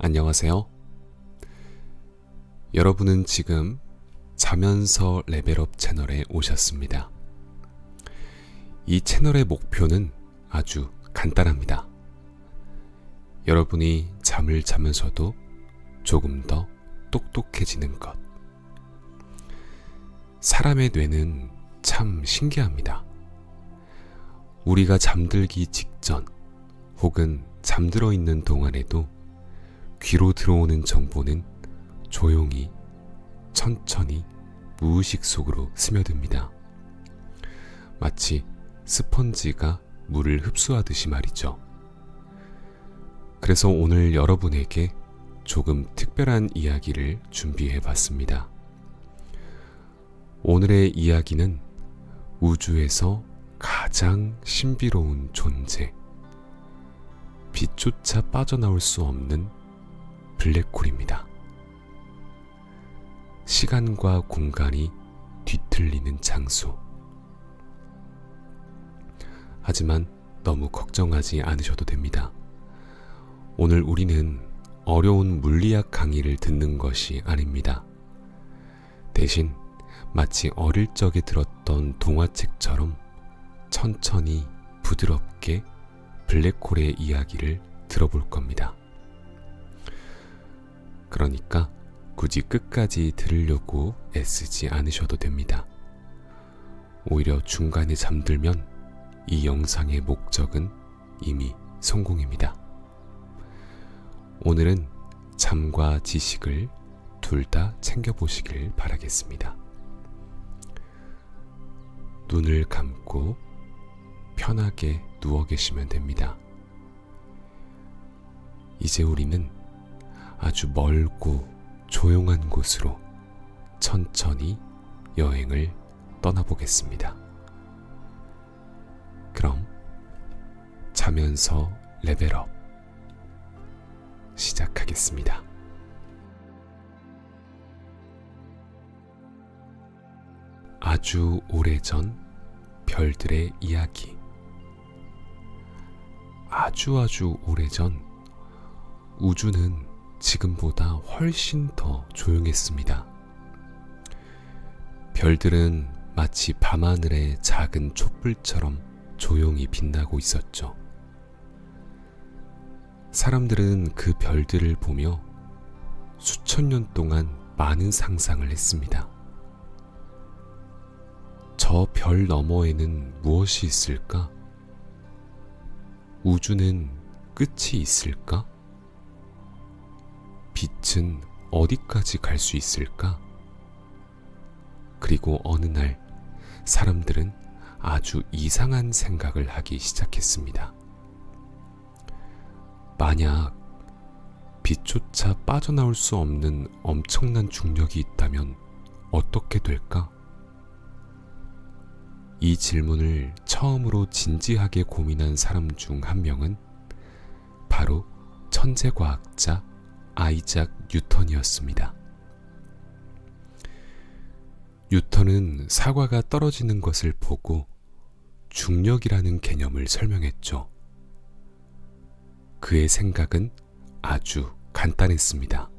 안녕하세요. 여러분은 지금 자면서 레벨업 채널에 오셨습니다. 이 채널의 목표는 아주 간단합니다. 여러분이 잠을 자면서도 조금 더 똑똑해지는 것. 사람의 뇌는 참 신기합니다. 우리가 잠들기 직전 혹은 잠들어 있는 동안에도 귀로 들어오는 정보는 조용히, 천천히 무의식 속으로 스며듭니다. 마치 스펀지가 물을 흡수하듯이 말이죠. 그래서 오늘 여러분에게 조금 특별한 이야기를 준비해 봤습니다. 오늘의 이야기는 우주에서 가장 신비로운 존재, 빛조차 빠져나올 수 없는 블랙홀입니다. 시간과 공간이 뒤틀리는 장소. 하지만 너무 걱정하지 않으셔도 됩니다. 오늘 우리는 어려운 물리학 강의를 듣는 것이 아닙니다. 대신 마치 어릴 적에 들었던 동화책처럼 천천히 부드럽게 블랙홀의 이야기를 들어볼 겁니다. 그러니까 굳이 끝까지 들으려고 애쓰지 않으셔도 됩니다. 오히려 중간에 잠들면 이 영상의 목적은 이미 성공입니다. 오늘은 잠과 지식을 둘 다 챙겨보시길 바라겠습니다. 눈을 감고 편하게 누워 계시면 됩니다. 이제 우리는 아주 멀고 조용한 곳으로 천천히 여행을 떠나보겠습니다. 그럼 자면서 레벨업 시작하겠습니다. 아주 오래전 별들의 이야기. 아주 오래전 우주는 지금보다 훨씬 더 조용했습니다. 별들은 마치 밤하늘의 작은 촛불처럼 조용히 빛나고 있었죠. 사람들은 그 별들을 보며 수천 년 동안 많은 상상을 했습니다. 저 별 너머에는 무엇이 있을까? 우주는 끝이 있을까? 빛은 어디까지 갈 수 있을까? 그리고 어느 날 사람들은 아주 이상한 생각을 하기 시작했습니다. 만약 빛조차 빠져나올 수 없는 엄청난 중력이 있다면 어떻게 될까? 이 질문을 처음으로 진지하게 고민한 사람 중 한 명은 바로 천재과학자 아이작 뉴턴이었습니다. 뉴턴은 사과가 떨어지는 것을 보고 중력이라는 개념을 설명했죠. 그의 생각은 아주 간단했습니다.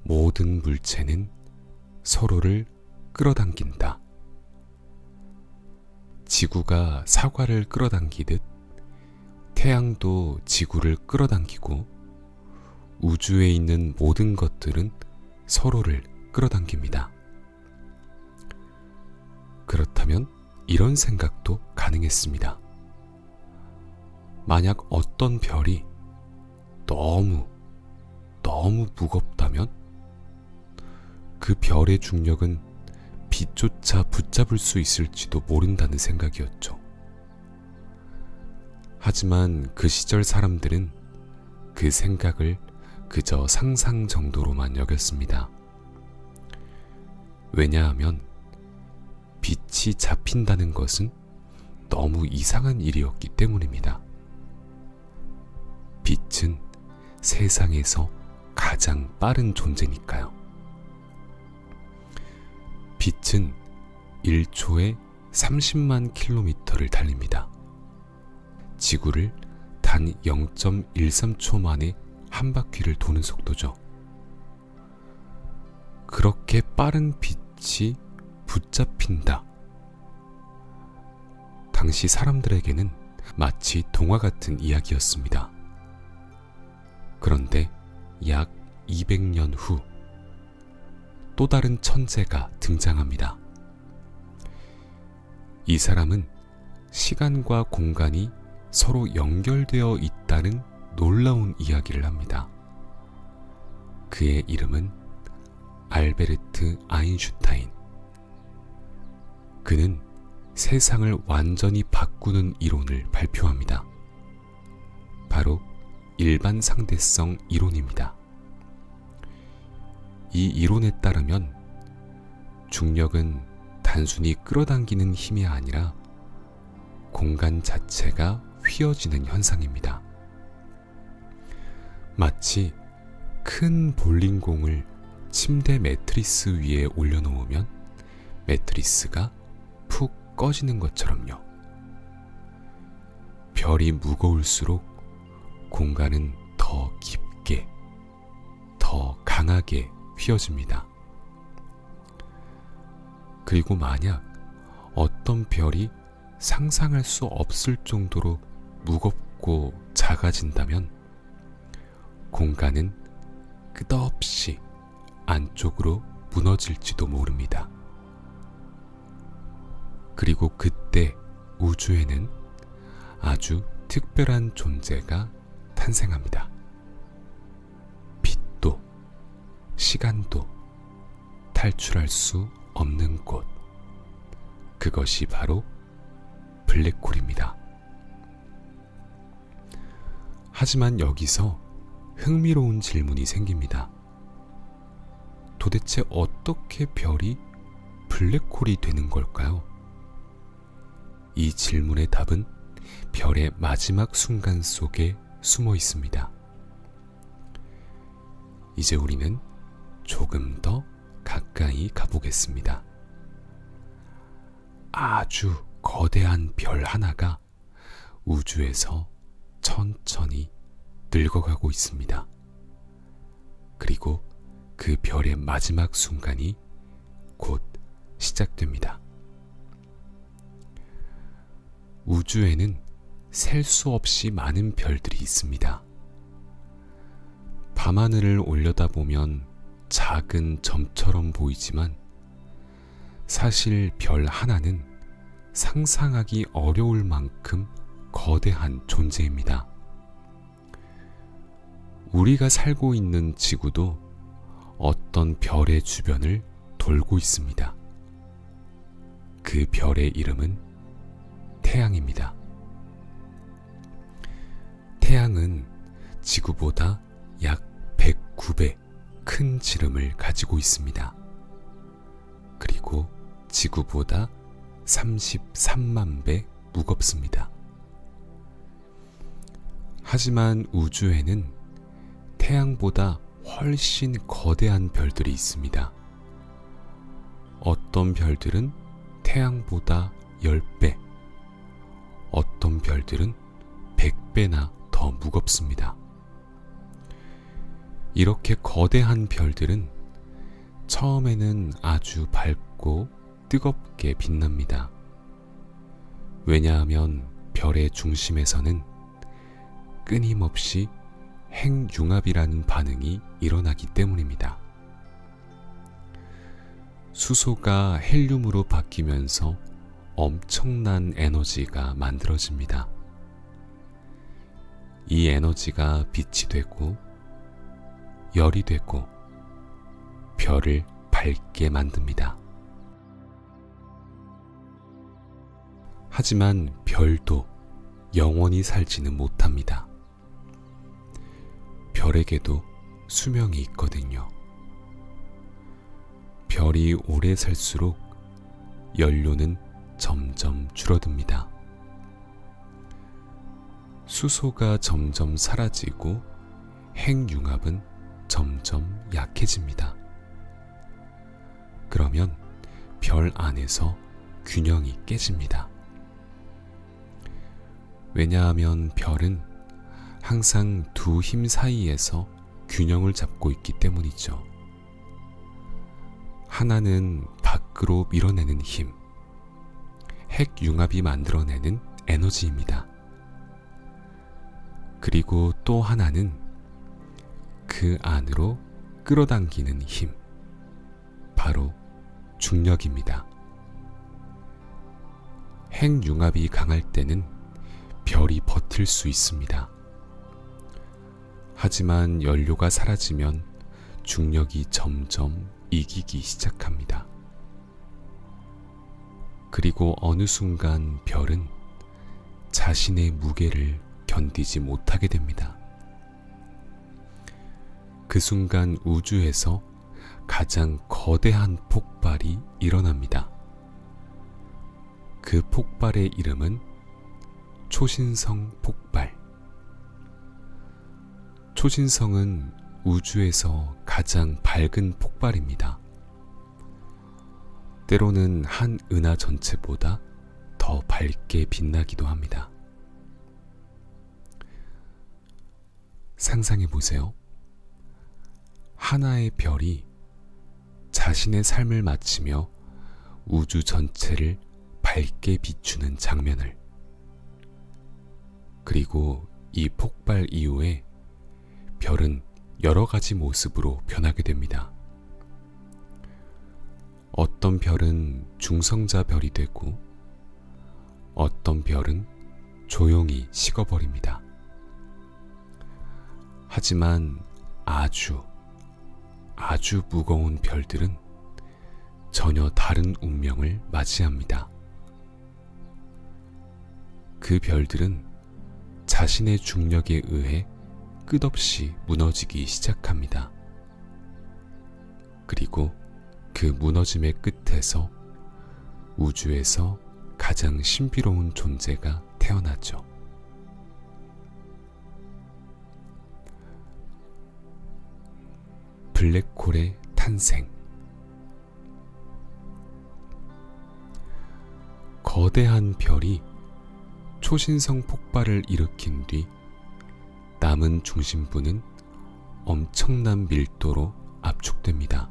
모든 물체는 서로를 끌어당긴다. 지구가 사과를 끌어당기듯 태양도 지구를 끌어당기고 우주에 있는 모든 것들은 서로를 끌어당깁니다. 그렇다면 이런 생각도 가능했습니다. 만약 어떤 별이 너무 무겁다면 그 별의 중력은 빛조차 붙잡을 수 있을지도 모른다는 생각이었죠. 하지만 그 시절 사람들은 그 생각을 그저 상상 정도로만 여겼습니다. 왜냐하면 빛이 잡힌다는 것은 너무 이상한 일이었기 때문입니다. 빛은 세상에서 가장 빠른 존재니까요. 빛은 1초에 30만 킬로미터를 달립니다. 지구를 단 0.13초 만에 한 바퀴를 도는 속도죠. 그렇게 빠른 빛이 붙잡힌다. 당시 사람들에게는 마치 동화 같은 이야기였습니다. 그런데 약 200년 후 또 다른 천재가 등장합니다. 이 사람은 시간과 공간이 서로 연결되어 있다는 놀라운 이야기를 합니다. 그의 이름은 알베르트 아인슈타인. 그는 세상을 완전히 바꾸는 이론을 발표합니다. 바로 일반 상대성 이론입니다. 이 이론에 따르면 중력은 단순히 끌어당기는 힘이 아니라 공간 자체가 휘어지는 현상입니다. 마치 큰 볼링공을 침대 매트리스 위에 올려놓으면 매트리스가 푹 꺼지는 것처럼요. 별이 무거울수록 공간은 더 깊게, 더 강하게 휘어집니다. 그리고 만약 어떤 별이 상상할 수 없을 정도로 무겁고 작아진다면 공간은 끝없이 안쪽으로 무너질지도 모릅니다. 그리고 그때 우주에는 아주 특별한 존재가 탄생합니다. 빛도 시간도 탈출할 수 없는 곳. 그것이 바로 블랙홀입니다. 하지만 여기서 흥미로운 질문이 생깁니다. 도대체 어떻게 별이 블랙홀이 되는 걸까요? 이 질문의 답은 별의 마지막 순간 속에 숨어 있습니다. 이제 우리는 조금 더 가까이 가보겠습니다. 아주 거대한 별 하나가 우주에서 천천히 늙어가고 있습니다. 그리고 그 별의 마지막 순간이 곧 시작됩니다. 우주에는 셀 수 없이 많은 별들이 있습니다. 밤하늘을 올려다보면 작은 점처럼 보이지만 사실 별 하나는 상상하기 어려울 만큼 거대한 존재입니다. 우리가 살고 있는 지구도 어떤 별의 주변을 돌고 있습니다. 그 별의 이름은 태양입니다. 태양은 지구보다 약 109배 큰 지름을 가지고 있습니다. 그리고 지구보다 33만 배 무겁습니다. 하지만 우주에는 태양보다 훨씬 거대한 별들이 있습니다. 어떤 별들은 태양보다 10배, 어떤 별들은 100배나 더 무겁습니다. 이렇게 거대한 별들은 처음에는 아주 밝고 뜨겁게 빛납니다. 왜냐하면 별의 중심에서는 끊임없이 핵융합이라는 반응이 일어나기 때문입니다. 수소가 헬륨으로 바뀌면서 엄청난 에너지가 만들어집니다. 이 에너지가 빛이 되고 열이 되고 별을 밝게 만듭니다. 하지만 별도 영원히 살지는 못합니다. 별에게도 수명이 있거든요. 별이 오래 살수록 연료는 점점 줄어듭니다. 수소가 점점 사라지고 핵융합은 점점 약해집니다. 그러면 별 안에서 균형이 깨집니다. 왜냐하면 별은 항상 두 힘 사이에서 균형을 잡고 있기 때문이죠. 하나는 밖으로 밀어내는 힘, 핵융합이 만들어내는 에너지입니다. 그리고 또 하나는 그 안으로 끌어당기는 힘, 바로 중력입니다. 핵융합이 강할 때는 별이 버틸 수 있습니다. 하지만 연료가 사라지면 중력이 점점 이기기 시작합니다. 그리고 어느 순간 별은 자신의 무게를 견디지 못하게 됩니다. 그 순간 우주에서 가장 거대한 폭발이 일어납니다. 그 폭발의 이름은 초신성 폭발. 초신성은 우주에서 가장 밝은 폭발입니다. 때로는 한 은하 전체보다 더 밝게 빛나기도 합니다. 상상해 보세요. 하나의 별이 자신의 삶을 마치며 우주 전체를 밝게 비추는 장면을. 그리고 이 폭발 이후에 별은 여러 가지 모습으로 변하게 됩니다. 어떤 별은 중성자 별이 되고 어떤 별은 조용히 식어버립니다. 하지만 아주 무거운 별들은 전혀 다른 운명을 맞이합니다. 그 별들은 자신의 중력에 의해 끝없이 무너지기 시작합니다. 그리고 그 무너짐의 끝에서 우주에서 가장 신비로운 존재가 태어나죠. 블랙홀의 탄생. 거대한 별이 초신성 폭발을 일으킨 뒤 남은 중심부는 엄청난 밀도로 압축됩니다.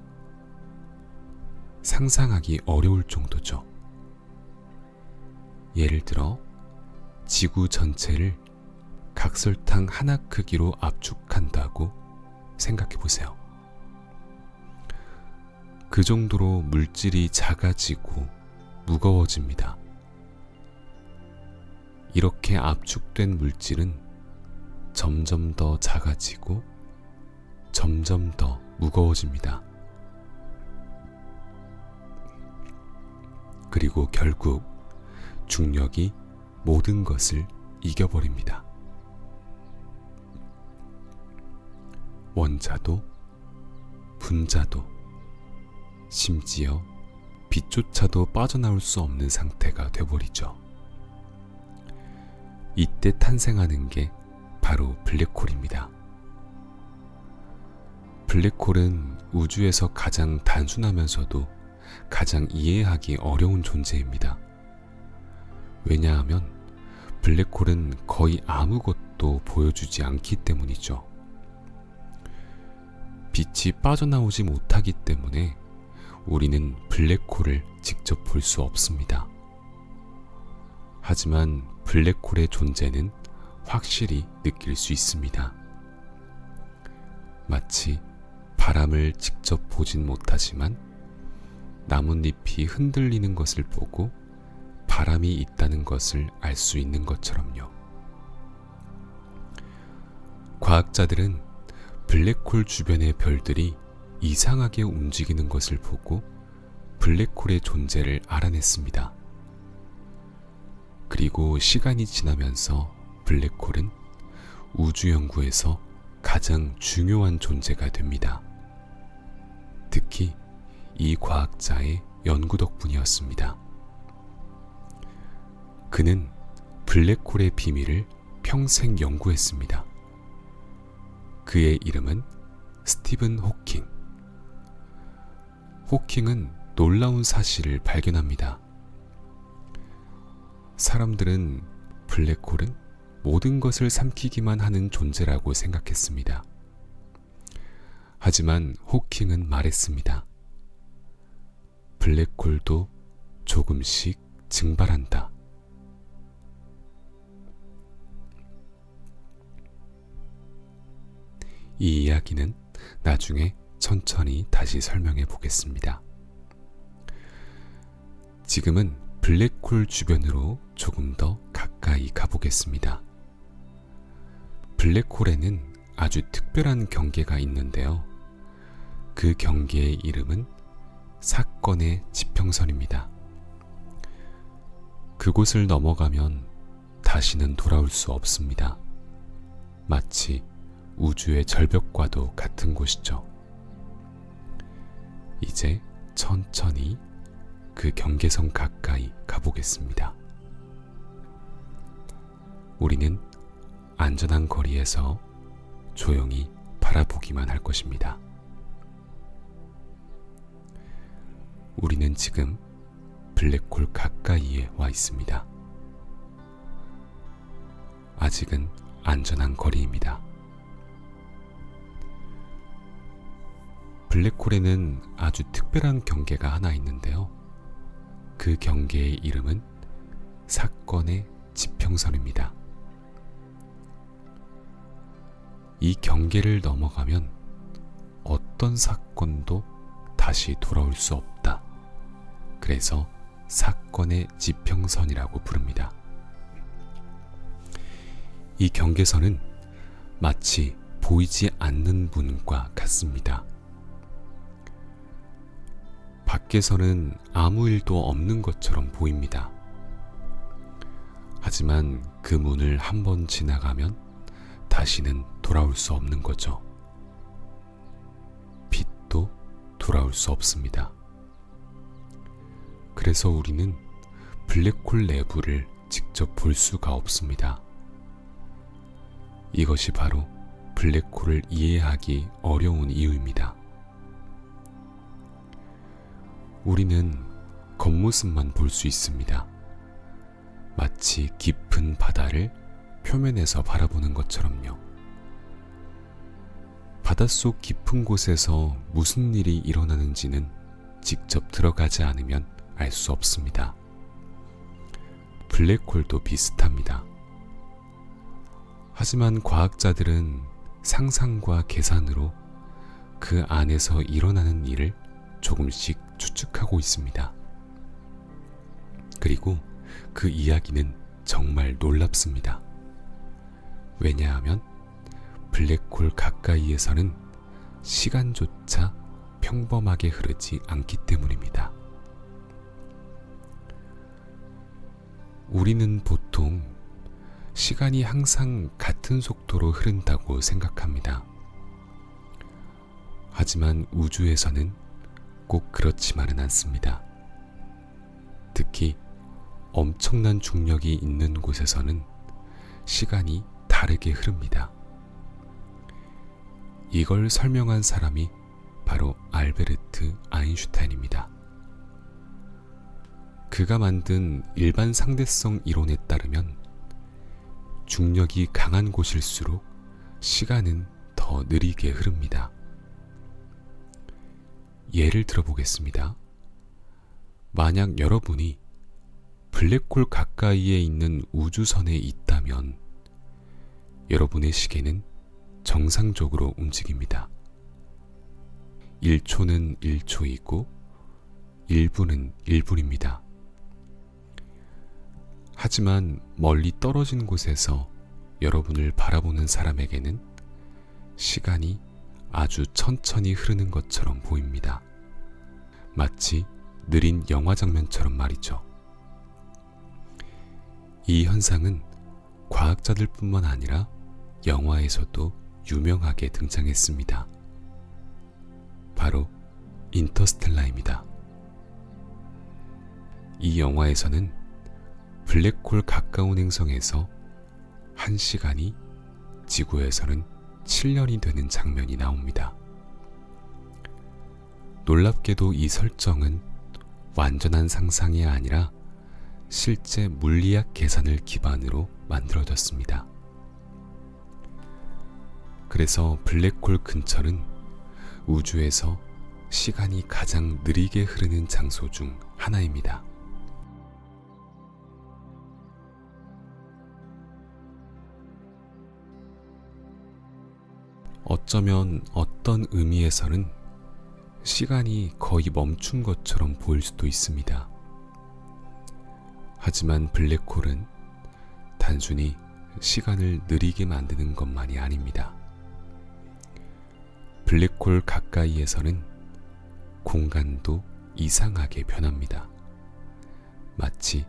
상상하기 어려울 정도죠. 예를 들어 지구 전체를 각설탕 하나 크기로 압축한다고 생각해 보세요. 그 정도로 물질이 작아지고 무거워집니다. 이렇게 압축된 물질은 점점 더 작아지고 점점 더 무거워집니다. 그리고 결국 중력이 모든 것을 이겨버립니다. 원자도, 분자도, 심지어 빛조차도 빠져나올 수 없는 상태가 되어버리죠. 이때 탄생하는 게 바로 블랙홀입니다. 블랙홀은 우주에서 가장 단순하면서도 가장 이해하기 어려운 존재입니다. 왜냐하면 블랙홀은 거의 아무것도 보여주지 않기 때문이죠. 빛이 빠져나오지 못하기 때문에 우리는 블랙홀을 직접 볼 수 없습니다. 하지만 블랙홀의 존재는 확실히 느낄 수 있습니다. 마치 바람을 직접 보진 못하지만 나뭇잎이 흔들리는 것을 보고 바람이 있다는 것을 알 수 있는 것처럼요. 과학자들은 블랙홀 주변의 별들이 이상하게 움직이는 것을 보고 블랙홀의 존재를 알아냈습니다. 그리고 시간이 지나면서 블랙홀은 우주 연구에서 가장 중요한 존재가 됩니다. 특히 이 과학자의 연구 덕분이었습니다. 그는 블랙홀의 비밀을 평생 연구했습니다. 그의 이름은 스티븐 호킹. 호킹은 놀라운 사실을 발견합니다. 사람들은 블랙홀은 모든 것을 삼키기만 하는 존재라고 생각했습니다. 하지만 호킹은 말했습니다. 블랙홀도 조금씩 증발한다. 이 이야기는 나중에 천천히 다시 설명해 보겠습니다. 지금은 블랙홀 주변으로 조금 더 가까이 가보겠습니다. 블랙홀에는 아주 특별한 경계가 있는데요. 그 경계의 이름은 사건의 지평선입니다. 그곳을 넘어가면 다시는 돌아올 수 없습니다. 마치 우주의 절벽과도 같은 곳이죠. 이제 천천히 그 경계선 가까이 가보겠습니다. 우리는 안전한 거리에서 조용히 바라보기만 할 것입니다. 우리는 지금 블랙홀 가까이에 와 있습니다. 아직은 안전한 거리입니다. 블랙홀에는 아주 특별한 경계가 하나 있는데요. 그 경계의 이름은 사건의 지평선입니다. 이 경계를 넘어가면 어떤 사건도 다시 돌아올 수 없다. 그래서 사건의 지평선이라고 부릅니다. 이 경계선은 마치 보이지 않는 문과 같습니다. 밖에서는 아무 일도 없는 것처럼 보입니다. 하지만 그 문을 한번 지나가면 다시는 돌아올 수 없는 거죠. 빛도 돌아올 수 없습니다. 그래서 우리는 블랙홀 내부를 직접 볼 수가 없습니다. 이것이 바로 블랙홀을 이해하기 어려운 이유입니다. 우리는 겉모습만 볼 수 있습니다. 마치 깊은 바다를 표면에서 바라보는 것처럼요. 바닷속 깊은 곳에서 무슨 일이 일어나는지는 직접 들어가지 않으면 알 수 없습니다. 블랙홀도 비슷합니다. 하지만 과학자들은 상상과 계산으로 그 안에서 일어나는 일을 조금씩 추측하고 있습니다. 그리고 그 이야기는 정말 놀랍습니다. 왜냐하면 블랙홀 가까이에서는 시간조차 평범하게 흐르지 않기 때문입니다. 우리는 보통 시간이 항상 같은 속도로 흐른다고 생각합니다. 하지만 우주에서는 꼭 그렇지만은 않습니다. 특히 엄청난 중력이 있는 곳에서는 시간이 다르게 흐릅니다. 이걸 설명한 사람이 바로 알베르트 아인슈타인입니다. 그가 만든 일반 상대성 이론에 따르면 중력이 강한 곳일수록 시간은 더 느리게 흐릅니다. 예를 들어보겠습니다. 만약 여러분이 블랙홀 가까이에 있는 우주선에 있다면 여러분의 시계는 정상적으로 움직입니다. 1초는 1초이고 1분은 1분입니다. 하지만 멀리 떨어진 곳에서 여러분을 바라보는 사람에게는 시간이 아주 천천히 흐르는 것처럼 보입니다. 마치 느린 영화 장면처럼 말이죠. 이 현상은 과학자들뿐만 아니라 영화에서도 유명하게 등장했습니다. 바로 인터스텔라입니다. 이 영화에서는 블랙홀 가까운 행성에서 1시간이 지구에서는 7년이 되는 장면이 나옵니다. 놀랍게도 이 설정은 완전한 상상이 아니라 실제 물리학 계산을 기반으로 만들어졌습니다. 그래서 블랙홀 근처는 우주에서 시간이 가장 느리게 흐르는 장소 중 하나입니다. 어쩌면 어떤 의미에서는 시간이 거의 멈춘 것처럼 보일 수도 있습니다. 하지만 블랙홀은 단순히 시간을 느리게 만드는 것만이 아닙니다. 블랙홀 가까이에서는 공간도 이상하게 변합니다. 마치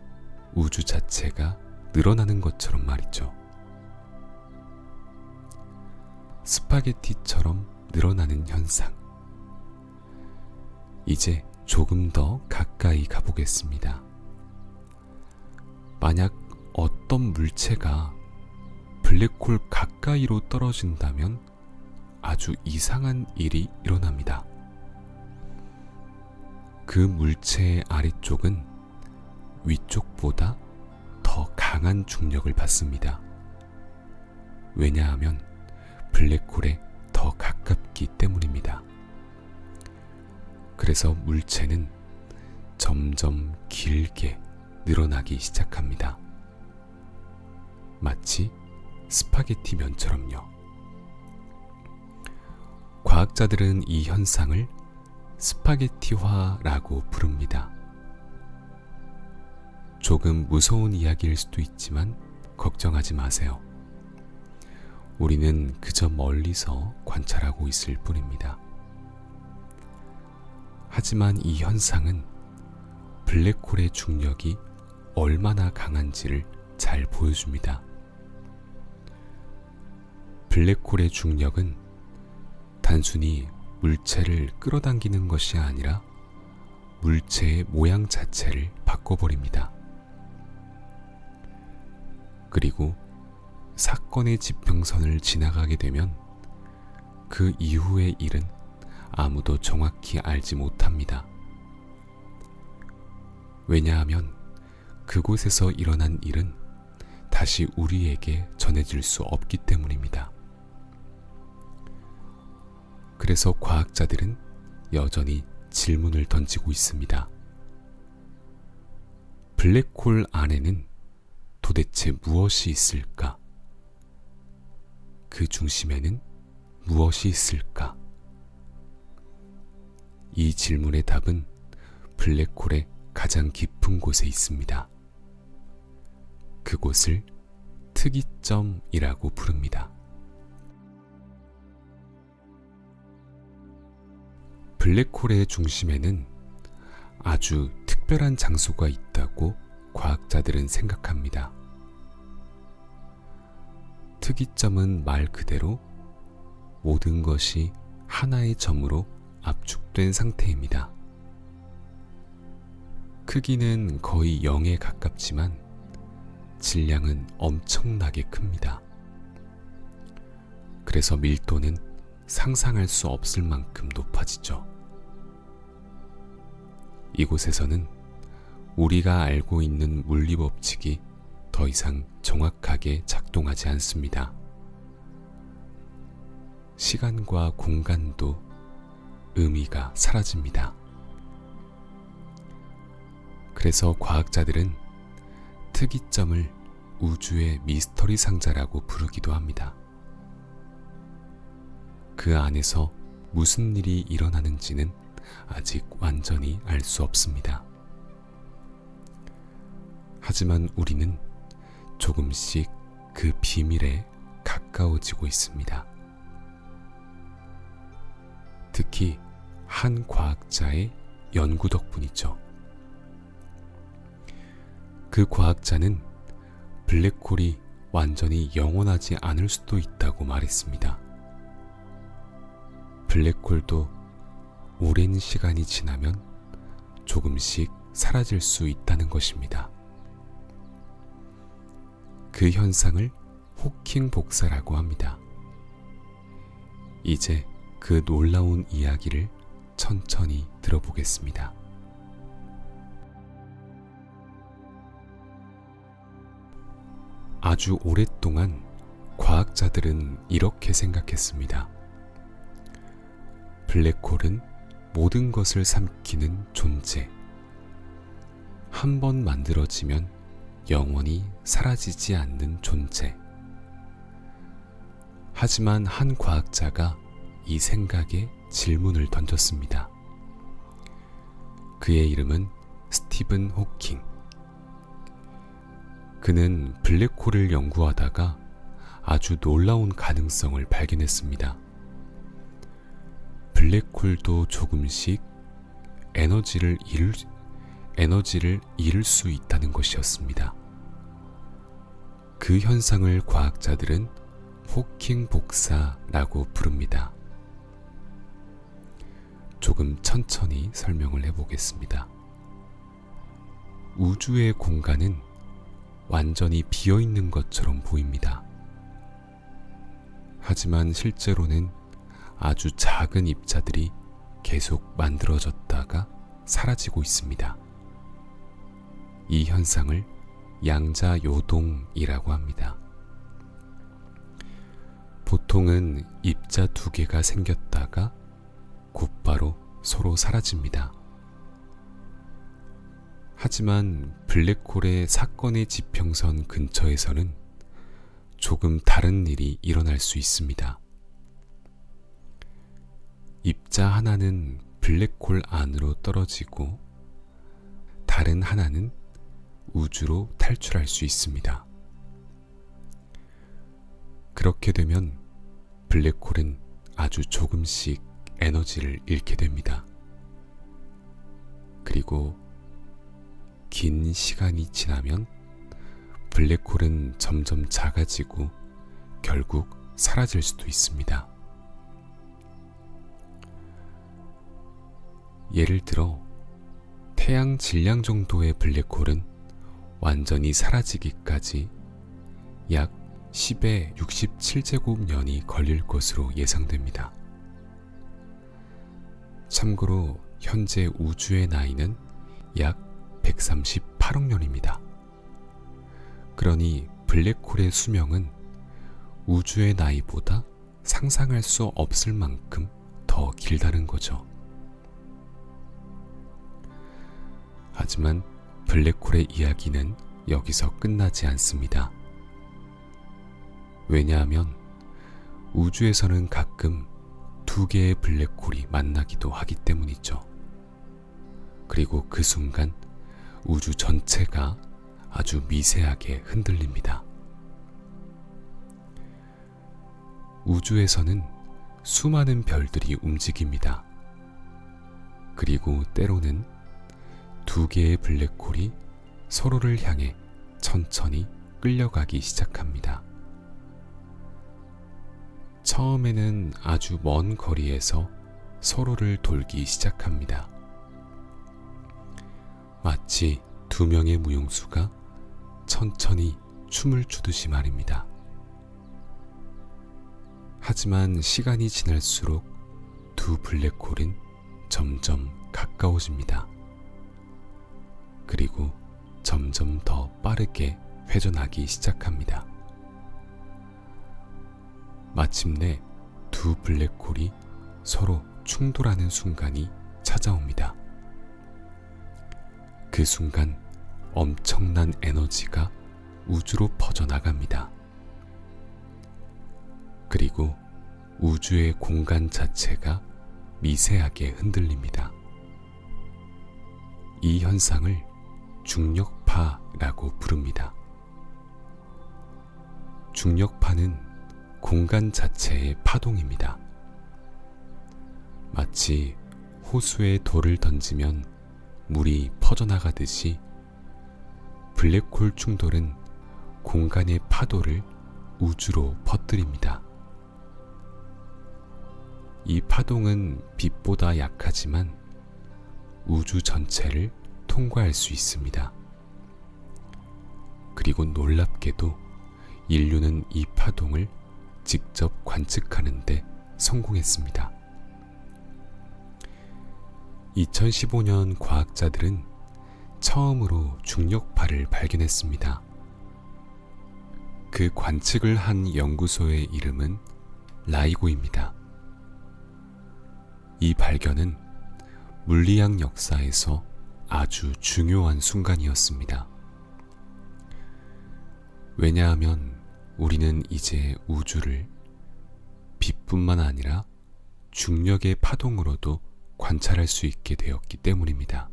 우주 자체가 늘어나는 것처럼 말이죠. 스파게티처럼 늘어나는 현상. 이제 조금 더 가까이 가보겠습니다. 만약 어떤 물체가 블랙홀 가까이로 떨어진다면 아주 이상한 일이 일어납니다. 그 물체의 아래쪽은 위쪽보다 더 강한 중력을 받습니다. 왜냐하면 블랙홀에 더 가깝기 때문입니다. 그래서 물체는 점점 길게 늘어나기 시작합니다. 마치 스파게티 면처럼요. 과학자들은 이 현상을 스파게티화라고 부릅니다. 조금 무서운 이야기일 수도 있지만 걱정하지 마세요. 우리는 그저 멀리서 관찰하고 있을 뿐입니다. 하지만 이 현상은 블랙홀의 중력이 얼마나 강한지를 잘 보여줍니다. 블랙홀의 중력은 단순히 물체를 끌어당기는 것이 아니라 물체의 모양 자체를 바꿔버립니다. 그리고 사건의 지평선을 지나가게 되면 그 이후의 일은 아무도 정확히 알지 못합니다. 왜냐하면 그곳에서 일어난 일은 다시 우리에게 전해질 수 없기 때문입니다. 그래서 과학자들은 여전히 질문을 던지고 있습니다. 블랙홀 안에는 도대체 무엇이 있을까? 그 중심에는 무엇이 있을까? 이 질문의 답은 블랙홀의 가장 깊은 곳에 있습니다. 그곳을 특이점이라고 부릅니다. 블랙홀의 중심에는 아주 특별한 장소가 있다고 과학자들은 생각합니다. 특이점은 말 그대로 모든 것이 하나의 점으로 압축된 상태입니다. 크기는 거의 0에 가깝지만 질량은 엄청나게 큽니다. 그래서 밀도는 상상할 수 없을 만큼 높아지죠. 이곳에서는 우리가 알고 있는 물리 법칙이 더 이상 정확하게 작동하지 않습니다. 시간과 공간도 의미가 사라집니다. 그래서 과학자들은 특이점을 우주의 미스터리 상자라고 부르기도 합니다. 그 안에서 무슨 일이 일어나는지는 아직 완전히 알 수 없습니다. 하지만 우리는 조금씩 그 비밀에 가까워지고 있습니다. 특히 한 과학자의 연구 덕분이죠. 그 과학자는 블랙홀이 완전히 영원하지 않을 수도 있다고 말했습니다. 블랙홀도 오랜 시간이 지나면 조금씩 사라질 수 있다는 것입니다. 그 현상을 호킹 복사라고 합니다. 이제 그 놀라운 이야기를 천천히 들어보겠습니다. 아주 오랫동안 과학자들은 이렇게 생각했습니다. 블랙홀은 모든 것을 삼키는 존재. 한 번 만들어지면 영원히 사라지지 않는 존재. 하지만 한 과학자가 이 생각에 질문을 던졌습니다. 그의 이름은 스티븐 호킹. 그는 블랙홀을 연구하다가 아주 놀라운 가능성을 발견했습니다. 블랙홀도 조금씩 에너지를 잃을 수 있다는 것이었습니다. 그 현상을 과학자들은 호킹 복사라고 부릅니다. 조금 천천히 설명을 해보겠습니다. 우주의 공간은 완전히 비어있는 것처럼 보입니다. 하지만 실제로는 아주 작은 입자들이 계속 만들어졌다가 사라지고 있습니다. 이 현상을 양자요동이라고 합니다. 보통은 입자 두 개가 생겼다가 곧바로 서로 사라집니다. 하지만 블랙홀의 사건의 지평선 근처에서는 조금 다른 일이 일어날 수 있습니다. 입자 하나는 블랙홀 안으로 떨어지고 다른 하나는 우주로 탈출할 수 있습니다. 그렇게 되면 블랙홀은 아주 조금씩 에너지를 잃게 됩니다. 그리고 긴 시간이 지나면 블랙홀은 점점 작아지고 결국 사라질 수도 있습니다. 예를 들어 태양 질량 정도의 블랙홀은 완전히 사라지기까지 약 10의 67제곱년이 걸릴 것으로 예상됩니다. 참고로 현재 우주의 나이는 약 138억 년입니다. 그러니 블랙홀의 수명은 우주의 나이보다 상상할 수 없을 만큼 더 길다는 거죠. 하지만 블랙홀의 이야기는 여기서 끝나지 않습니다. 왜냐하면 우주에서는 가끔 두 개의 블랙홀이 만나기도 하기 때문이죠. 그리고 그 순간 우주 전체가 아주 미세하게 흔들립니다. 우주에서는 수많은 별들이 움직입니다. 그리고 때로는 두 개의 블랙홀이 서로를 향해 천천히 끌려가기 시작합니다. 처음에는 아주 먼 거리에서 서로를 돌기 시작합니다. 마치 두 명의 무용수가 천천히 춤을 추듯이 말입니다. 하지만 시간이 지날수록 두 블랙홀은 점점 가까워집니다. 그리고 점점 더 빠르게 회전하기 시작합니다. 마침내 두 블랙홀이 서로 충돌하는 순간이 찾아옵니다. 그 순간 엄청난 에너지가 우주로 퍼져나갑니다. 그리고 우주의 공간 자체가 미세하게 흔들립니다. 이 현상을 중력파라고 부릅니다. 중력파는 공간 자체의 파동입니다. 마치 호수에 돌을 던지면 물이 퍼져나가듯이 블랙홀 충돌은 공간의 파도를 우주로 퍼뜨립니다. 이 파동은 빛보다 약하지만 우주 전체를 통과할 수 있습니다. 그리고 놀랍게도 인류는 이 파동을 직접 관측하는 데 성공했습니다. 2015년 과학자들은 처음으로 중력파를 발견했습니다. 그 관측을 한 연구소의 이름은 라이고입니다. 이 발견은 물리학 역사에서 아주 중요한 순간이었습니다. 왜냐하면 우리는 이제 우주를 빛뿐만 아니라 중력의 파동으로도 관찰할 수 있게 되었기 때문입니다.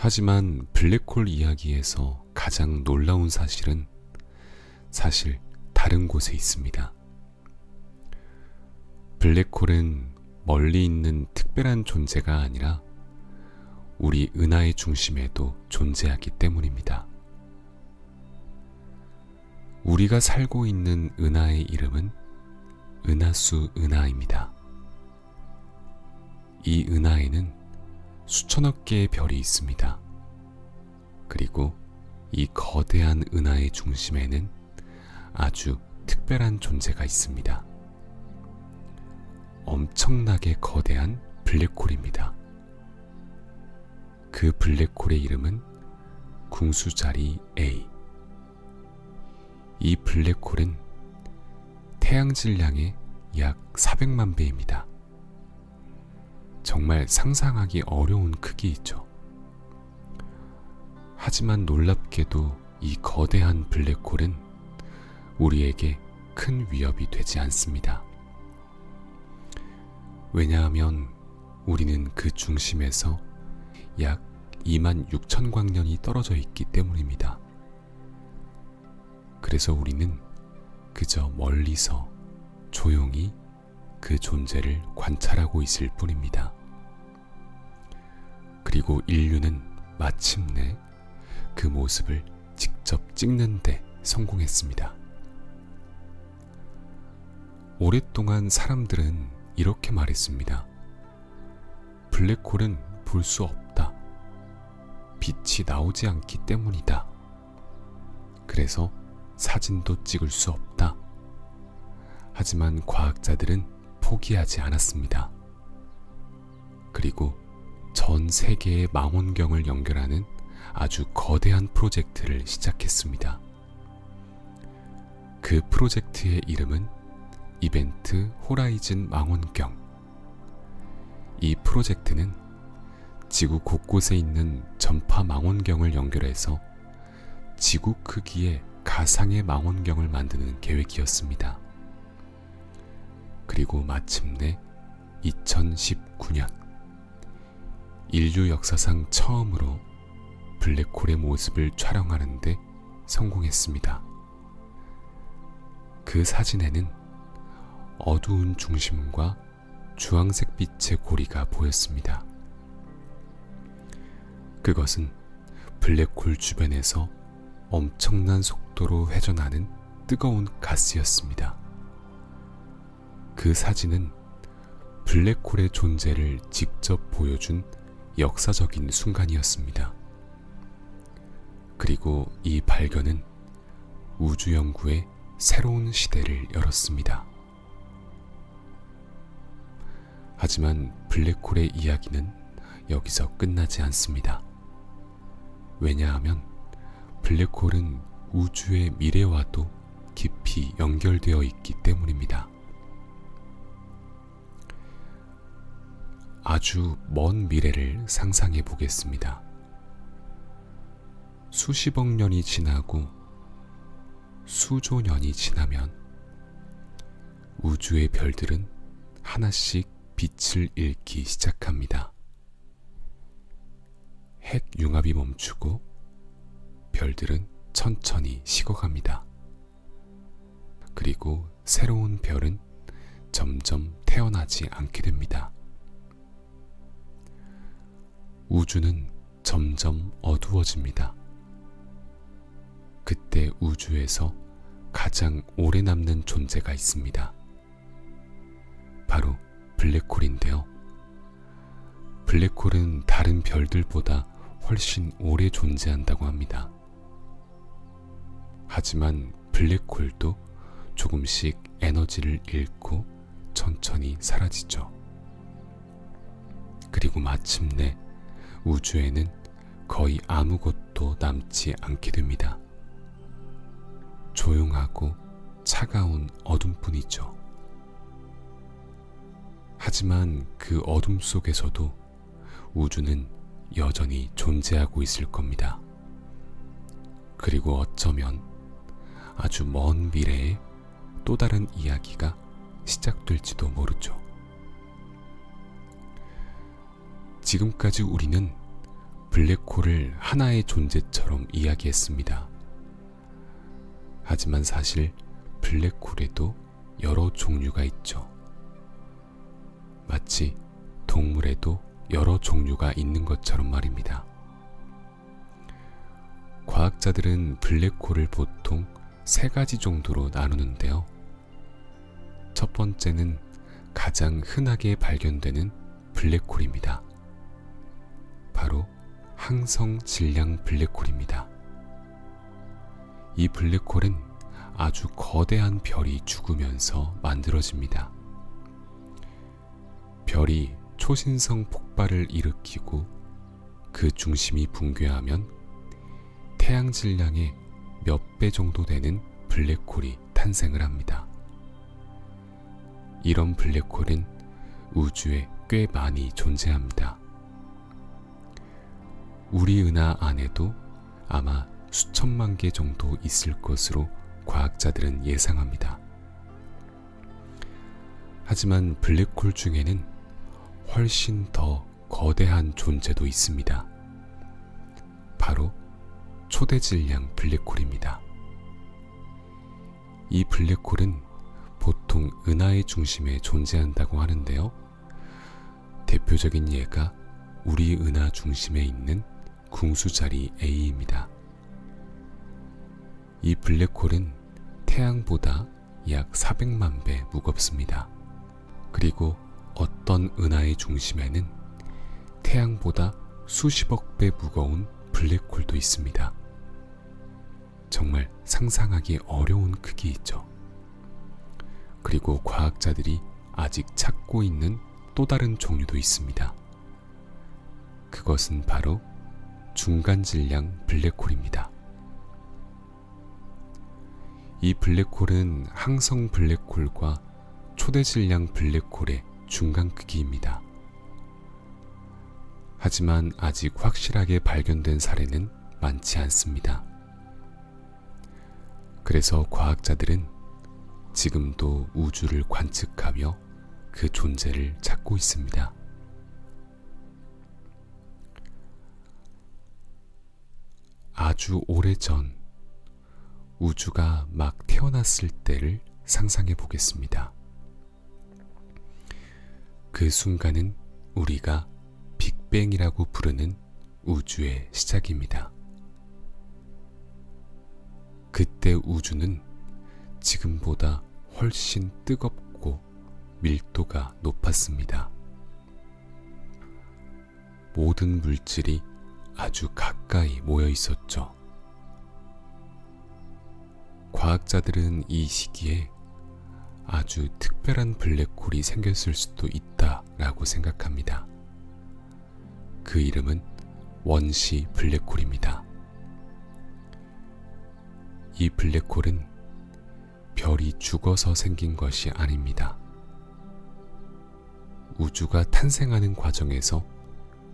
하지만 블랙홀 이야기에서 가장 놀라운 사실은 사실 다른 곳에 있습니다. 블랙홀은 멀리 있는 특별한 존재가 아니라 우리 은하의 중심에도 존재하기 때문입니다. 우리가 살고 있는 은하의 이름은 은하수 은하입니다. 이 은하에는 수천억 개의 별이 있습니다. 그리고 이 거대한 은하의 중심에는 아주 특별한 존재가 있습니다. 엄청나게 거대한 블랙홀입니다. 그 블랙홀의 이름은 궁수자리 A. 이 블랙홀은 태양 질량의 약 400만 배입니다. 정말 상상하기 어려운 크기이죠. 하지만 놀랍게도 이 거대한 블랙홀은 우리에게 큰 위협이 되지 않습니다. 왜냐하면 우리는 그 중심에서 약 26,000광년이 떨어져 있기 때문입니다. 그래서 우리는 그저 멀리서 조용히 그 존재를 관찰하고 있을 뿐입니다. 그리고 인류는 마침내 그 모습을 직접 찍는 데 성공했습니다. 오랫동안 사람들은 이렇게 말했습니다. 블랙홀은 볼 수 없다. 빛이 나오지 않기 때문이다. 그래서 사진도 찍을 수 없다. 하지만 과학자들은 포기하지 않았습니다. 그리고 전 세계의 망원경을 연결하는 아주 거대한 프로젝트를 시작했습니다. 그 프로젝트의 이름은 이벤트 호라이즌 망원경. 이 프로젝트는 지구 곳곳에 있는 전파 망원경을 연결해서 지구 크기의 가상의 망원경을 만드는 계획이었습니다. 그리고 마침내 2019년 인류 역사상 처음으로 블랙홀의 모습을 촬영하는 데 성공했습니다. 그 사진에는 어두운 중심과 주황색 빛의 고리가 보였습니다. 그것은 블랙홀 주변에서 엄청난 속도로 회전하는 뜨거운 가스였습니다. 그 사진은 블랙홀의 존재를 직접 보여준 역사적인 순간이었습니다. 그리고 이 발견은 우주 연구의 새로운 시대를 열었습니다. 하지만 블랙홀의 이야기는 여기서 끝나지 않습니다. 왜냐하면 블랙홀은 우주의 미래와도 깊이 연결되어 있기 때문입니다. 아주 먼 미래를 상상해 보겠습니다. 수십억 년이 지나고 수조 년이 지나면 우주의 별들은 하나씩 빛을 잃기 시작합니다. 핵 융합이 멈추고 별들은 천천히 식어갑니다. 그리고 새로운 별은 점점 태어나지 않게 됩니다. 우주는 점점 어두워집니다. 그때 우주에서 가장 오래 남는 존재가 있습니다. 바로 블랙홀인데요. 블랙홀은 다른 별들보다 훨씬 오래 존재한다고 합니다. 하지만 블랙홀도 조금씩 에너지를 잃고 천천히 사라지죠. 그리고 마침내 우주에는 거의 아무것도 남지 않게 됩니다. 조용하고 차가운 어둠뿐이죠. 하지만 그 어둠 속에서도 우주는 여전히 존재하고 있을 겁니다. 그리고 어쩌면 아주 먼 미래에 또 다른 이야기가 시작될지도 모르죠. 지금까지 우리는 블랙홀을 하나의 존재처럼 이야기했습니다. 하지만 사실 블랙홀에도 여러 종류가 있죠. 마치 동물에도 여러 종류가 있는 것처럼 말입니다. 과학자들은 블랙홀을 보통 3가지 정도로 나누는데요. 첫 번째는 가장 흔하게 발견되는 블랙홀입니다. 바로 항성 질량 블랙홀입니다. 이 블랙홀은 아주 거대한 별이 죽으면서 만들어집니다. 별이 초신성 폭발을 일으키고 그 중심이 붕괴하면 태양 질량의 몇 배 정도 되는 블랙홀이 탄생을 합니다. 이런 블랙홀은 우주에 꽤 많이 존재합니다. 우리 은하 안에도 아마 수천만 개 정도 있을 것으로 과학자들은 예상합니다. 하지만 블랙홀 중에는 훨씬 더 거대한 존재도 있습니다. 바로 초대질량 블랙홀입니다. 이 블랙홀은 보통 은하의 중심에 존재한다고 하는데요. 대표적인 예가 우리 은하 중심에 있는 궁수자리 A입니다. 이 블랙홀은 태양보다 약 400만 배 무겁습니다. 그리고 어떤 은하의 중심에는 태양보다 수십억 배 무거운 블랙홀도 있습니다. 정말 상상하기 어려운 크기이죠. 그리고 과학자들이 아직 찾고 있는 또 다른 종류도 있습니다. 그것은 바로 중간질량 블랙홀입니다. 이 블랙홀은 항성 블랙홀과 초대질량 블랙홀의 중간 크기입니다. 하지만 아직 확실하게 발견된 사례는 많지 않습니다. 그래서 과학자들은 지금도 우주를 관측하며 그 존재를 찾고 있습니다. 아주 오래전 우주가 막 태어났을 때를 상상해 보겠습니다. 그 순간은 우리가 빅뱅이라고 부르는 우주의 시작입니다. 그때 우주는 지금보다 훨씬 뜨겁고 밀도가 높았습니다. 모든 물질이 아주 가까이 모여 있었죠. 과학자들은 이 시기에 아주 특별한 블랙홀이 생겼을 수도 있다라고 생각합니다. 그 이름은 원시 블랙홀입니다. 이 블랙홀은 별이 죽어서 생긴 것이 아닙니다. 우주가 탄생하는 과정에서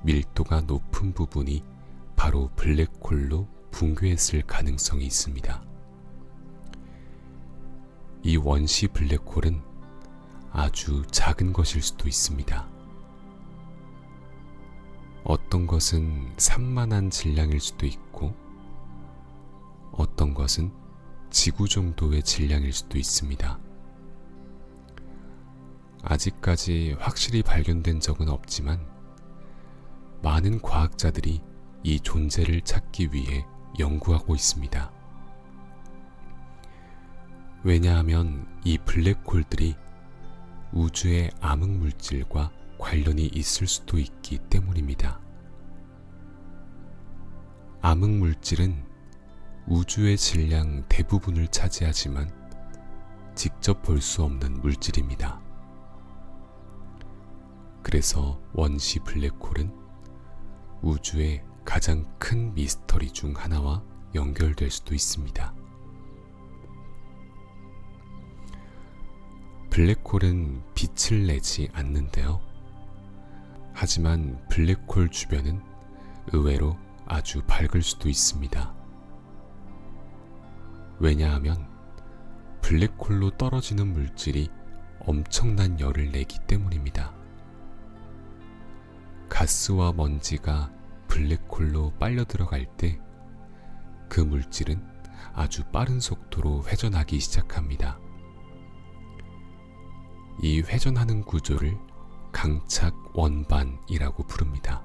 밀도가 높은 부분이 바로 블랙홀로 붕괴했을 가능성이 있습니다. 이 원시 블랙홀은 아주 작은 것일 수도 있습니다. 어떤 것은 산만한 질량일 수도 있고 어떤 것은 지구 정도의 질량일 수도 있습니다. 아직까지 확실히 발견된 적은 없지만 많은 과학자들이 이 존재를 찾기 위해 연구하고 있습니다. 왜냐하면 이 블랙홀들이 우주의 암흑물질과 관련이 있을 수도 있기 때문입니다. 암흑물질은 우주의 질량 대부분을 차지하지만 직접 볼 수 없는 물질입니다. 그래서 원시 블랙홀은 우주의 가장 큰 미스터리 중 하나와 연결될 수도 있습니다. 블랙홀은 빛을 내지 않는데요. 하지만 블랙홀 주변은 의외로 아주 밝을 수도 있습니다. 왜냐하면 블랙홀로 떨어지는 물질이 엄청난 열을 내기 때문입니다. 가스와 먼지가 블랙홀로 빨려 들어갈 때 그 물질은 아주 빠른 속도로 회전하기 시작합니다. 이 회전하는 구조를 강착 원반이라고 부릅니다.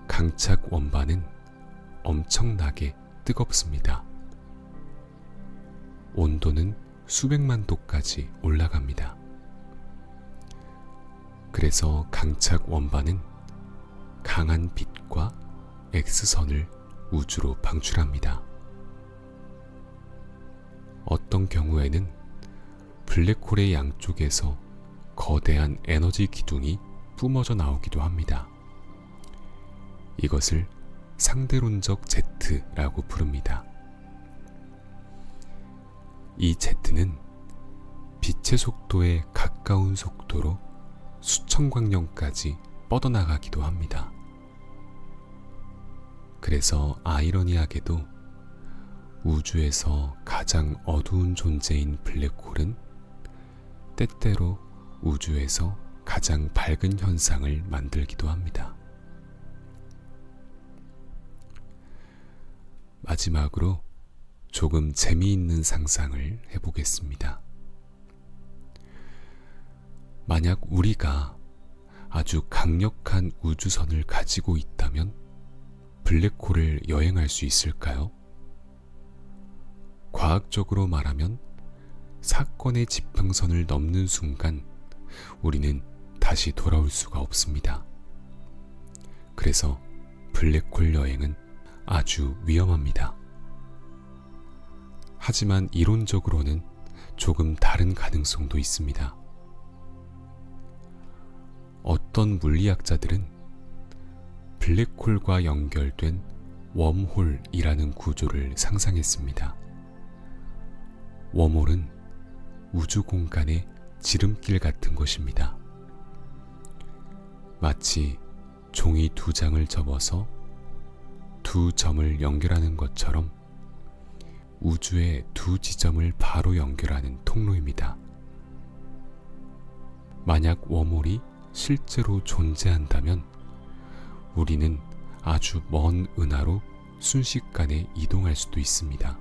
강착 원반은 엄청나게 뜨겁습니다. 온도는 수백만 도까지 올라갑니다. 그래서 강착 원반은 강한 빛과 X선을 우주로 방출합니다. 어떤 경우에는 블랙홀의 양쪽에서 거대한 에너지 기둥이 뿜어져 나오기도 합니다. 이것을 상대론적 Z라고 부릅니다. 이 Z는 빛의 속도에 가까운 속도로 수천 광년까지 뻗어나가기도 합니다. 그래서 아이러니하게도 우주에서 가장 어두운 존재인 블랙홀은 때때로 우주에서 가장 밝은 현상을 만들기도 합니다. 마지막으로 조금 재미있는 상상을 해보겠습니다. 만약 우리가 아주 강력한 우주선을 가지고 있다면 블랙홀을 여행할 수 있을까요? 과학적으로 말하면 사건의 지평선을 넘는 순간 우리는 다시 돌아올 수가 없습니다. 그래서 블랙홀 여행은 아주 위험합니다. 하지만 이론적으로는 조금 다른 가능성도 있습니다. 어떤 물리학자들은 블랙홀과 연결된 웜홀이라는 구조를 상상했습니다. 웜홀은 우주 공간의 지름길 같은 것입니다. 마치 종이 두 장을 접어서 두 점을 연결하는 것처럼 우주의 두 지점을 바로 연결하는 통로입니다. 만약 웜홀이 실제로 존재한다면 우리는 아주 먼 은하로 순식간에 이동할 수도 있습니다.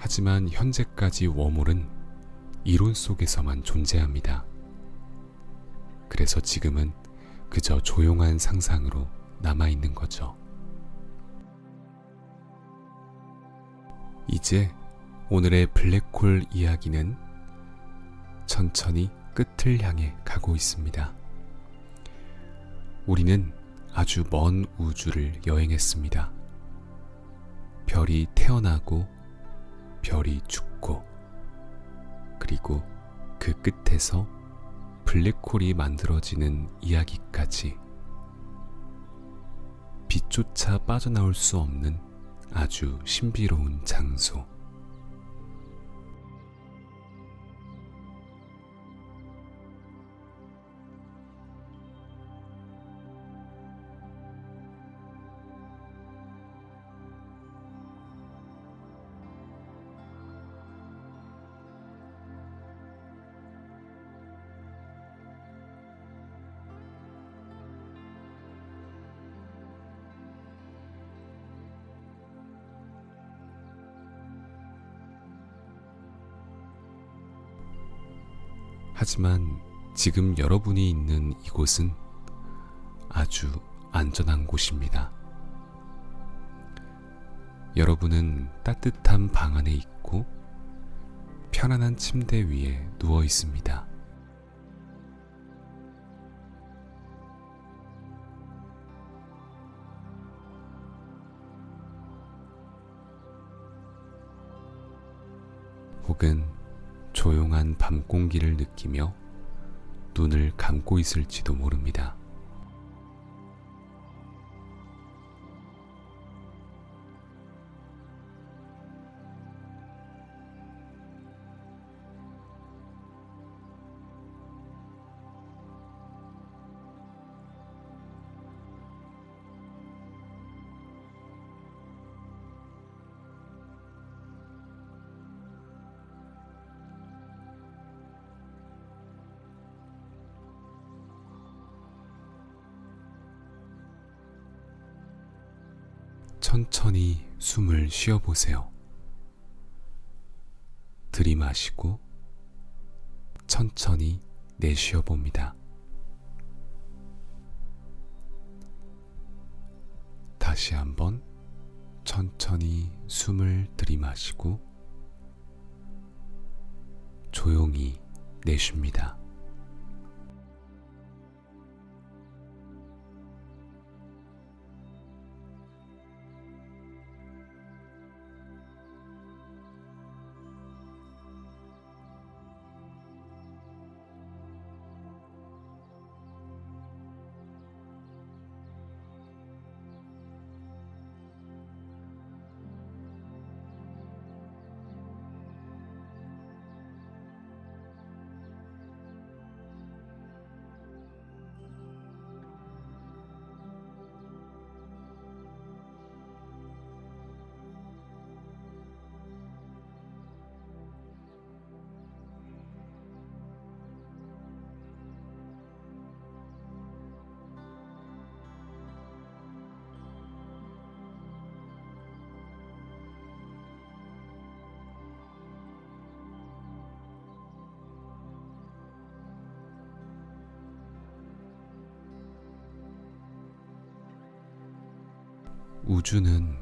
하지만 현재까지 웜홀은 이론 속에서만 존재합니다. 그래서 지금은 그저 조용한 상상으로 남아있는 거죠. 이제 오늘의 블랙홀 이야기는 천천히 끝을 향해 가고 있습니다. 우리는 아주 먼 우주를 여행했습니다. 별이 태어나고 별이 죽고 그리고 그 끝에서 블랙홀이 만들어지는 이야기까지 빛조차 빠져나올 수 없는 아주 신비로운 장소. 하지만 지금 여러분이 있는 이곳은 아주 안전한 곳입니다. 여러분은 따뜻한 방 안에 있고 편안한 침대 위에 누워 있습니다. 혹은 조용한 밤 공기를 느끼며 눈을 감고 있을지도 모릅니다. 천천히 숨을 쉬어보세요. 들이마시고 천천히 내쉬어 봅니다. 다시 한번 천천히 숨을 들이마시고 조용히 내쉽니다. 우주는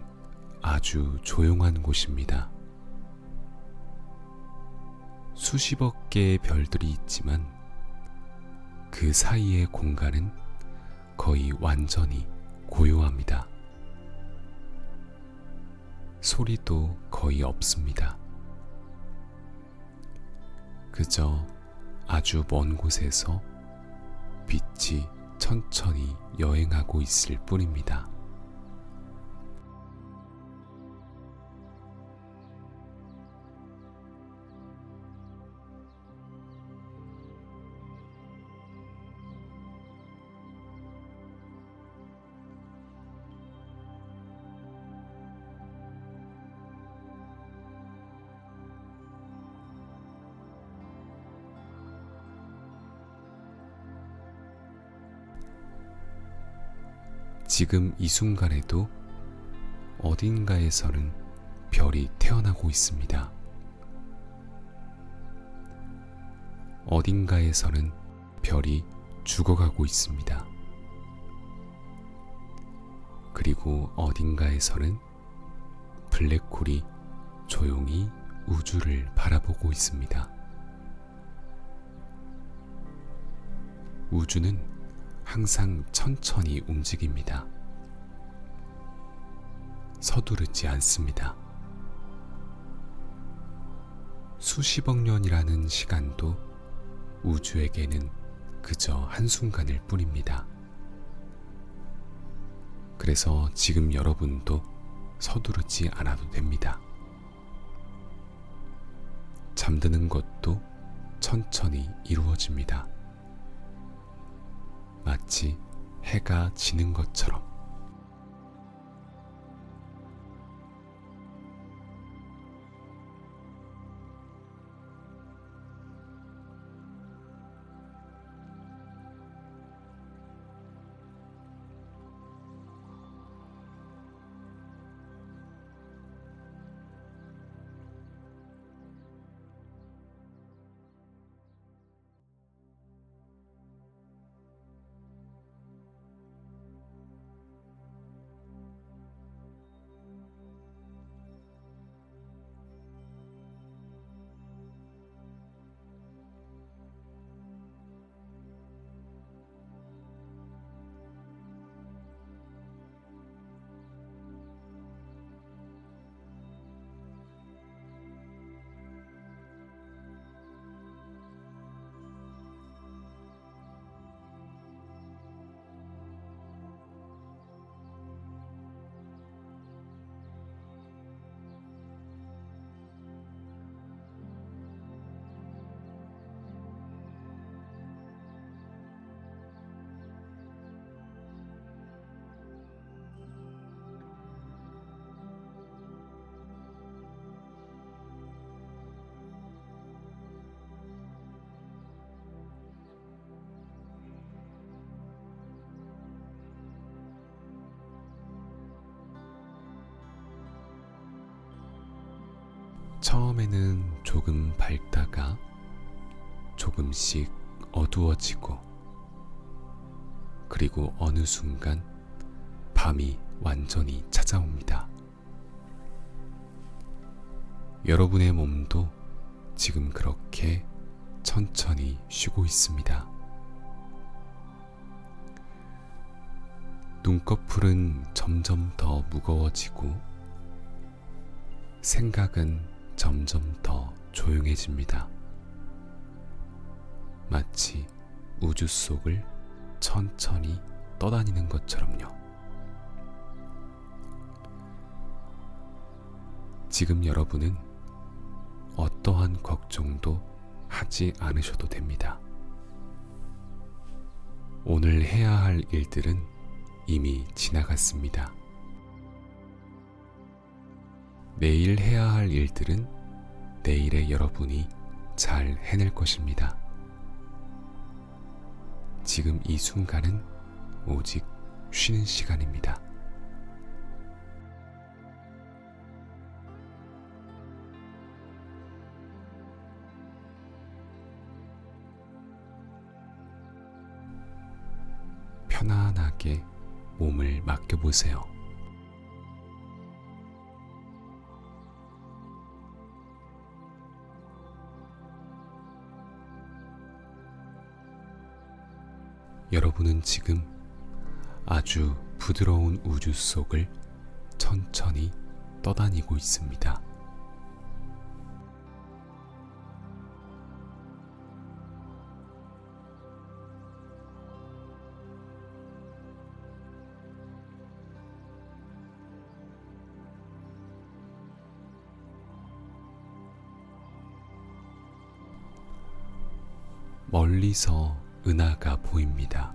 아주 조용한 곳입니다. 수십억 개의 별들이 있지만 그 사이의 공간은 거의 완전히 고요합니다. 소리도 거의 없습니다. 그저 아주 먼 곳에서 빛이 천천히 여행하고 있을 뿐입니다. 지금 이 순간에도 어딘가에서는 별이 태어나고 있습니다. 어딘가에서는 별이 죽어가고 있습니다. 그리고 어딘가에서는 블랙홀이 조용히 우주를 바라보고 있습니다. 우주는 항상 천천히 움직입니다. 서두르지 않습니다. 수십억 년이라는 시간도 우주에게는 그저 한순간일 뿐입니다. 그래서 지금 여러분도 서두르지 않아도 됩니다. 잠드는 것도 천천히 이루어집니다. 마치 해가 지는 것처럼. 처음에는 조금 밝다가 조금씩 어두워지고 그리고 어느 순간 밤이 완전히 찾아옵니다. 여러분의 몸도 지금 그렇게 천천히 쉬고 있습니다. 눈꺼풀은 점점 더 무거워지고 생각은 점점 더 조용해집니다. 마치 우주 속을 천천히 떠다니는 것처럼요. 지금 여러분은 어떠한 걱정도 하지 않으셔도 됩니다. 오늘 해야 할 일들은 이미 지나갔습니다. 내일 해야 할 일들은 내일의 여러분이 잘 해낼 것입니다. 지금 이 순간은 오직 쉬는 시간입니다. 편안하게 몸을 맡겨보세요. 여러분은 지금 아주 부드러운 우주 속을 천천히 떠다니고 있습니다. 멀리서 은하가 보입니다.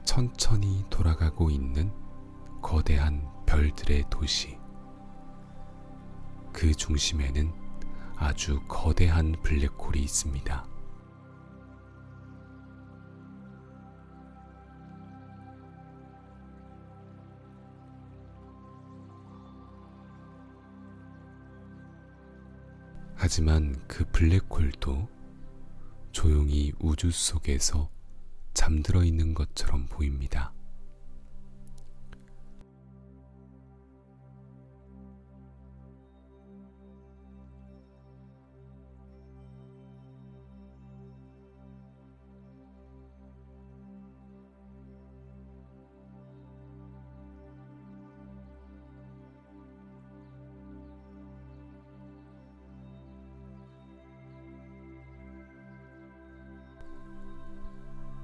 천천히 돌아가고 있는 거대한 별들의 도시. 그 중심에는 아주 거대한 블랙홀이 있습니다. 하지만 그 블랙홀도 조용히 우주 속에서 잠들어 있는 것처럼 보입니다.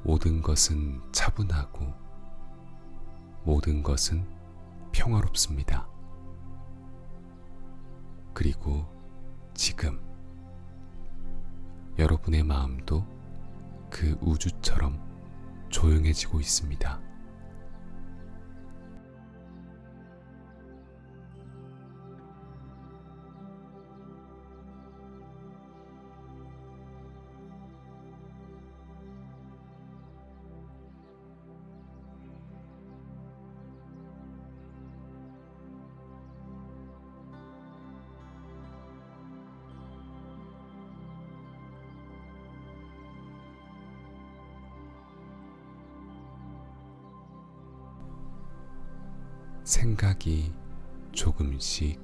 모든 것은 차분하고 모든 것은 평화롭습니다. 그리고 지금 여러분의 마음도 그 우주처럼 조용해지고 있습니다. 생각이 조금씩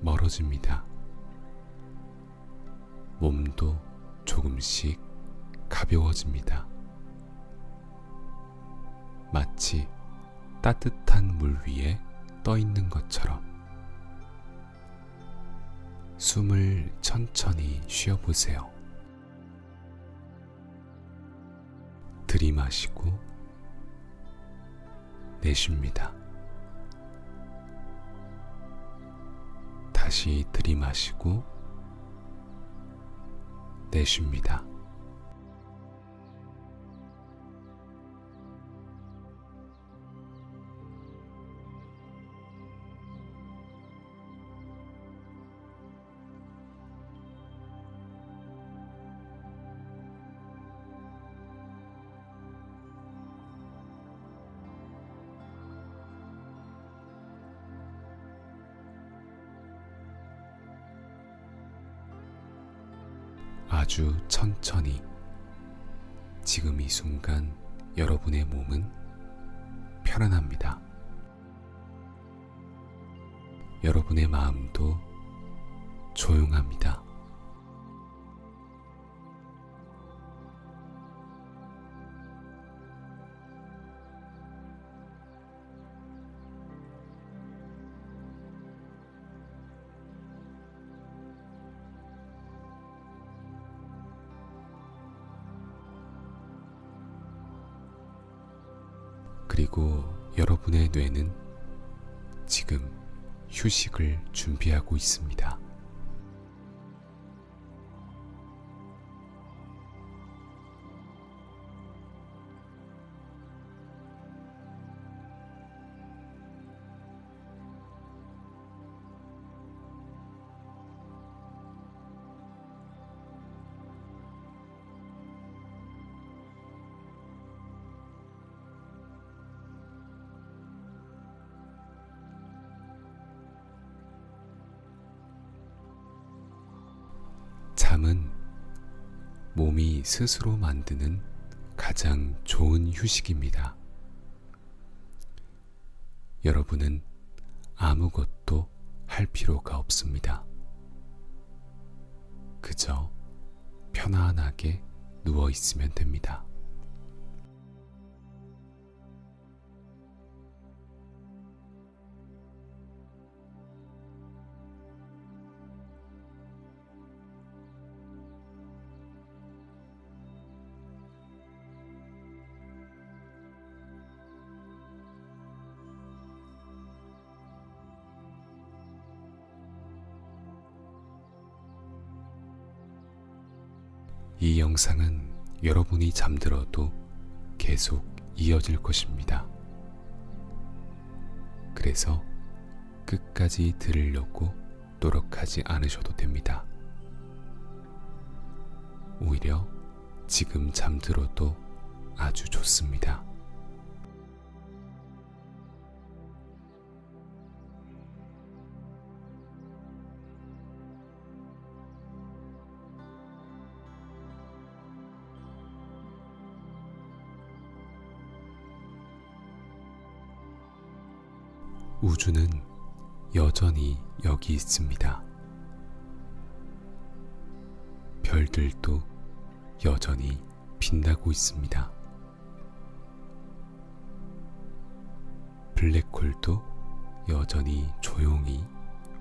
멀어집니다. 몸도 조금씩 가벼워집니다. 마치 따뜻한 물 위에 떠 있는 것처럼. 숨을 천천히 쉬어보세요. 들이마시고 내쉽니다. 다시 들이마시고 내쉽니다. 아주 천천히 지금 이 순간 여러분의 몸은 편안합니다. 여러분의 마음도 조용합니다. 그리고 여러분의 뇌는 지금 휴식을 준비하고 있습니다. 잠은 몸이 스스로 만드는 가장 좋은 휴식입니다. 여러분은 아무것도 할 필요가 없습니다. 그저 편안하게 누워 있으면 됩니다. 이 영상은 여러분이 잠들어도 계속 이어질 것입니다. 그래서 끝까지 들으려고 노력하지 않으셔도 됩니다. 오히려 지금 잠들어도 아주 좋습니다. 우주는 여전히 여기 있습니다. 별들도 여전히 빛나고 있습니다. 블랙홀도 여전히 조용히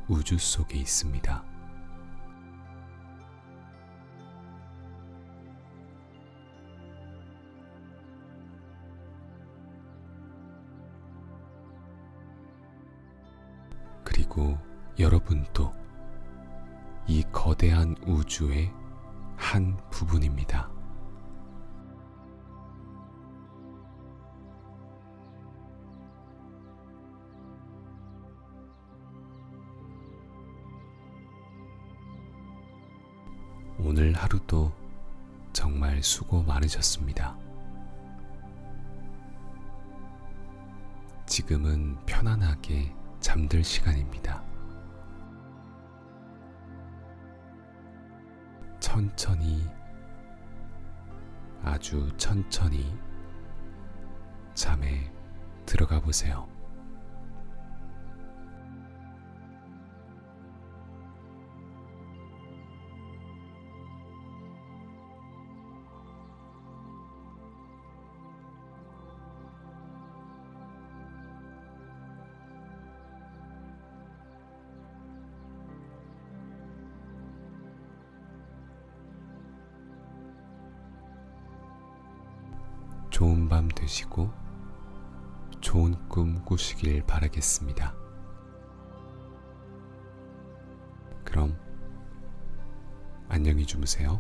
우주 속에 있습니다. 그리고 여러분도 이 거대한 우주의 한 부분입니다. 오늘 하루도 정말 수고 많으셨습니다. 지금은 편안하게 잠들 시간입니다. 천천히, 아주 천천히 잠에 들어가 보세요. 좋은 밤 되시고 좋은 꿈 꾸시길 바라겠습니다. 그럼 안녕히 주무세요.